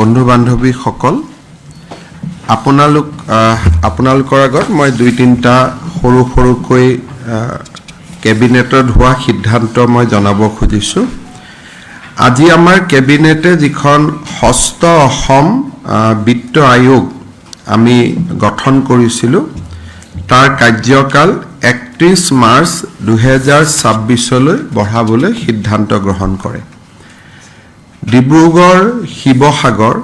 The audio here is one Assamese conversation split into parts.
বন্ধু বান্ধৱীসকল আপোনালোকৰ আগত মই দুই তিনিটা সৰুকৈ কেবিনেটত হোৱা সিদ্ধান্ত মই জনাব খুজিছোঁ আজি আমাৰ কেবিনেটে যিখন ষষ্ঠ অসম বিত্ত আয়োগ আমি গঠন কৰিছিলোঁ তাৰ কাৰ্যকাল 31 মাৰ্চ 2026 লৈ বঢ়াবলৈ সিদ্ধান্ত গ্ৰহণ কৰে ডিব্ৰুগড় শিৱসাগৰ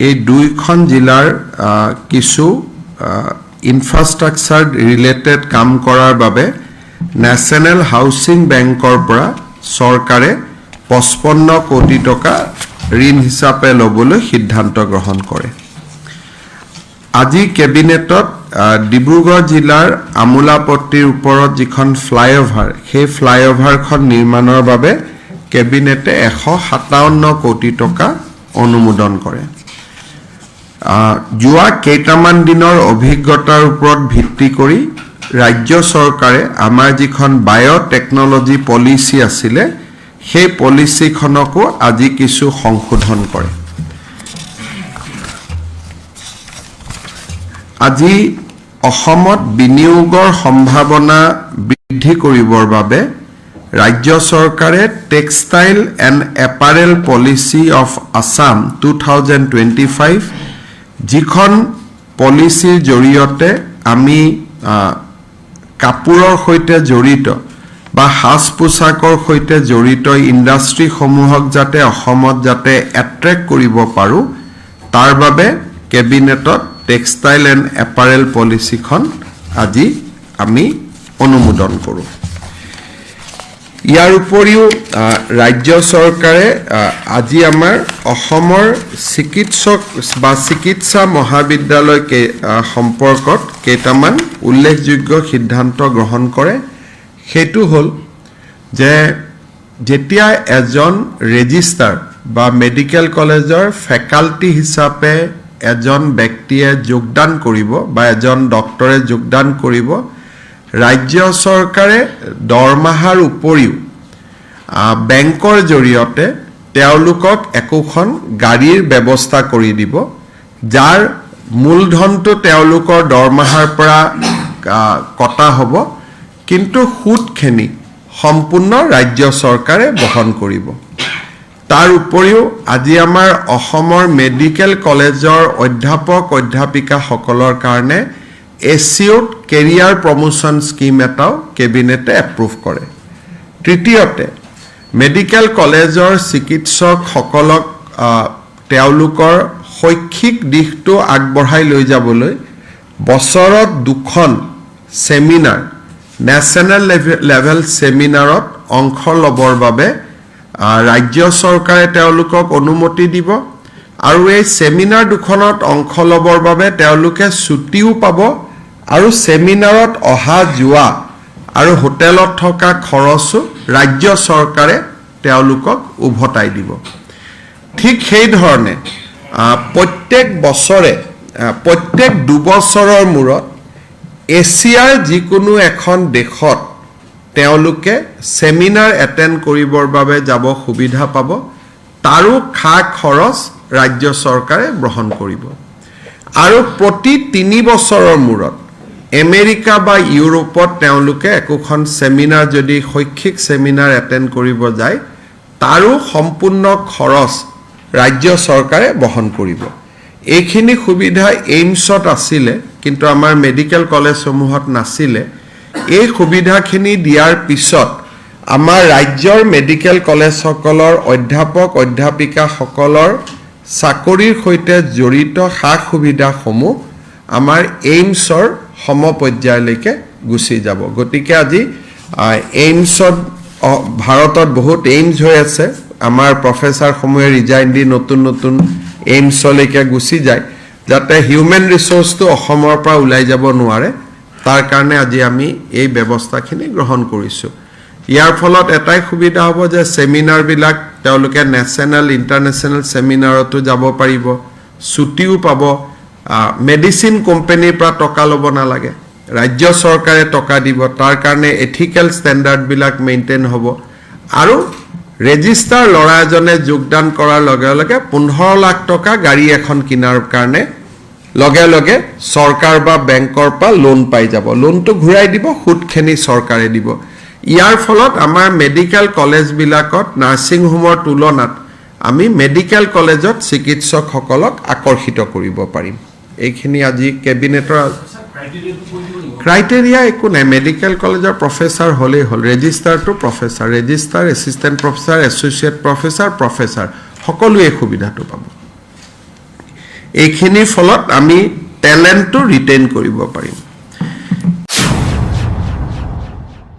এই দুইখন জিলাৰ কিছু ইনফ্ৰাষ্ট্ৰাকচাৰ ৰিলেটেড কাম কৰাৰ বাবে নেশ্যনেল হাউচিং বেংকৰ পৰা চৰকাৰে 55 কোটি টকা ঋণ হিচাপে ল'বলৈ সিদ্ধান্ত গ্ৰহণ কৰে আজি কেবিনেটত ডিব্ৰুগড় জিলাৰ আমোলাপট্টিৰ ওপৰত যিখন ফ্লাইঅভাৰ সেই ফ্লাইঅভাৰখন নিৰ্মাণৰ বাবে কেবিনেটে 157 কোটি টকা অনুমোদন কৰে যোৱা কেইটামান দিনৰ অভিজ্ঞতাৰ ওপৰত ভিত্তি কৰি ৰাজ্য চৰকাৰে আমাৰ যিখন বায়োটেকনলজি পলিচি আছিল সেই পলিচিখনকো আজি কিছু সংশোধন কৰে আজি অসমত বিনিয়োগৰ সম্ভাৱনা বৃদ্ধি কৰিবৰ বাবে ৰাজ্য চৰকাৰে textile and apparel policy of Assam 2025 যিখন পলিচিৰ জৰিয়তে আমি কাপোৰৰ সৈতে জড়িত বা সাজ পোছাকৰ সৈতে জড়িত ইণ্ডাষ্ট্ৰীসমূহক যাতে অসমত যাতে এট্ৰেক্ট কৰিব পাৰোঁ তাৰ বাবে কেবিনেটত টেক্সটাইল এণ্ড এপাৰেল পলিচিখন আজি আমি অনুমোদন কৰোঁ ইয়াৰ উপৰিও ৰাজ্য চৰকাৰে আজি আমাৰ অসমৰ চিকিৎসক বা চিকিৎসা মহাবিদ্যালয় সম্পৰ্কত কেইটামান উল্লেখযোগ্য সিদ্ধান্ত গ্ৰহণ কৰে সেইটো হ'ল যে যেতিয়া এজন ৰেজিষ্ট্ৰাৰ বা মেডিকেল কলেজৰ ফেকাল্টি হিচাপে এজন ব্যক্তিয়ে যোগদান কৰিব বা এজন ডক্টৰে যোগদান কৰিব ৰাজ্য চৰকাৰে দৰমহাৰ উপৰিও বেংকৰ জৰিয়তে তেওঁলোকক একোখন গাড়ীৰ ব্যৱস্থা কৰি দিব যাৰ মূলধনটো তেওঁলোকৰ দৰমহাৰ পৰা কটা হ'ব কিন্তু সুদখিনি সম্পূৰ্ণ ৰাজ্য চৰকাৰে বহন কৰিব তাৰ উপৰিও আজি আমাৰ অসমৰ মেডিকেল কলেজৰ অধ্যাপক অধ্যাপিকাসকলৰ কাৰণে এচিউট কেৰিয়াৰ প্ৰমোশ্যন স্কিম এটাও কেবিনেটে এপ্ৰুভ কৰে তৃতীয়তে মেডিকেল কলেজৰ চিকিৎসকসকলক তেওঁলোকৰ শৈক্ষিক দিশটো আগবঢ়াই লৈ যাবলৈ বছৰত দুখন সেমিনাৰ নেশ্যনেল লেভেল সেমিনাৰত অংশ ল'বৰ বাবে ৰাজ্য চৰকাৰে তেওঁলোকক অনুমতি দিব আৰু এই সেমিনাৰ দুখনত অংশ ল'বৰ বাবে তেওঁলোকে ছুটিও পাব আৰু সেমিনাৰত অহা যোৱা আৰু হোটেলত থকা খৰচো ৰাজ্য চৰকাৰে তেওঁলোকক উভতাই দিব ঠিক সেই ধৰণে প্ৰত্যেক বছৰে প্ৰত্যেক দুবছৰৰ মূৰত এছিয়াৰ যিকোনো এখন দেশত তেওঁলোকে সেমিনাৰ এটেণ্ড কৰিবৰ বাবে যাব সুবিধা পাব তাৰো খা খৰচ ৰাজ্য চৰকাৰে গ্ৰহণ কৰিব আৰু প্ৰতি 3 বছৰৰ মূৰত আমেৰিকা বা ইউৰোপত তেওঁলোকে একোখন সেমিনাৰ যদি শৈক্ষিক সেমিনাৰ এটেণ্ড কৰিব যায় তাৰো সম্পূৰ্ণ খৰচ ৰাজ্য চৰকাৰে বহন কৰিব এইখিনি সুবিধা এইমছত আছিলে কিন্তু আমাৰ মেডিকেল কলেজসমূহত নাছিলে এই সুবিধাখিনি দিয়াৰ পিছত আমাৰ ৰাজ্যৰ মেডিকেল কলেজসকলৰ অধ্যাপক অধ্যাপিকাসকলৰ চাকৰিৰ সৈতে জড়িত সা সুবিধাসমূহ আমাৰ এইমছৰ সমপৰ্যায়লৈকে গুচি যাব গতিকে আজি এইমছত ভাৰতত বহুত এইমছ হৈ আছে আমাৰ প্ৰফেচাৰসমূহে ৰিজাইন দি নতুন এইমছলৈকে গুচি যায় যাতে হিউমেন ৰিসোৰ্সটো অসমৰ পৰা ওলাই যাব নোৱাৰে তাৰ কাৰণে আজি আমি এই ব্যৱস্থাখিনি গ্ৰহণ কৰিছোঁ ইয়াৰ ফলত এটাই সুবিধা হ'ব যে সেমিনাৰবিলাক তেওঁলোকে নেশ্যনেল ইণ্টাৰনেশ্যনেল সেমিনাৰতো যাব পাৰিব ছুটিও পাব মেডিচিন কোম্পানীৰ পৰা টকা ল'ব নালাগে ৰাজ্য চৰকাৰে টকা দিব তাৰ কাৰণে এথিকেল ষ্টেণ্ডাৰ্ডবিলাক মেইনটেইন হ'ব আৰু ৰেজিষ্টাৰ ল'ৰা এজনে যোগদান কৰাৰ লগে লগে 15 লাখ টকা গাড়ী এখন কিনাৰ কাৰণে লগে লগে চৰকাৰ বা বেংকৰ পৰা লোন পাই যাব লোনটো ঘূৰাই দিব সুদখিনি চৰকাৰে দিব ইয়াৰ ফলত আমাৰ মেডিকেল কলেজবিলাকত নাৰ্ছিং হোমৰ তুলনাত আমি মেডিকেল কলেজত চিকিৎসকসকলক আকৰ্ষিত কৰিব পাৰিম এইখিনি আজি কেবিনেটৰ ক্ৰাইটেৰিয়া একো নাই মেডিকেল কলেজৰ প্ৰফেচাৰ হ'লেই হ'ল ৰেজিষ্টাৰটো professor registrar assistant professor associate professor সকলোৱে সুবিধাটো পাব এইখিনিৰ ফলত আমি টেলেণ্টটো ৰিটেইন কৰিব পাৰিম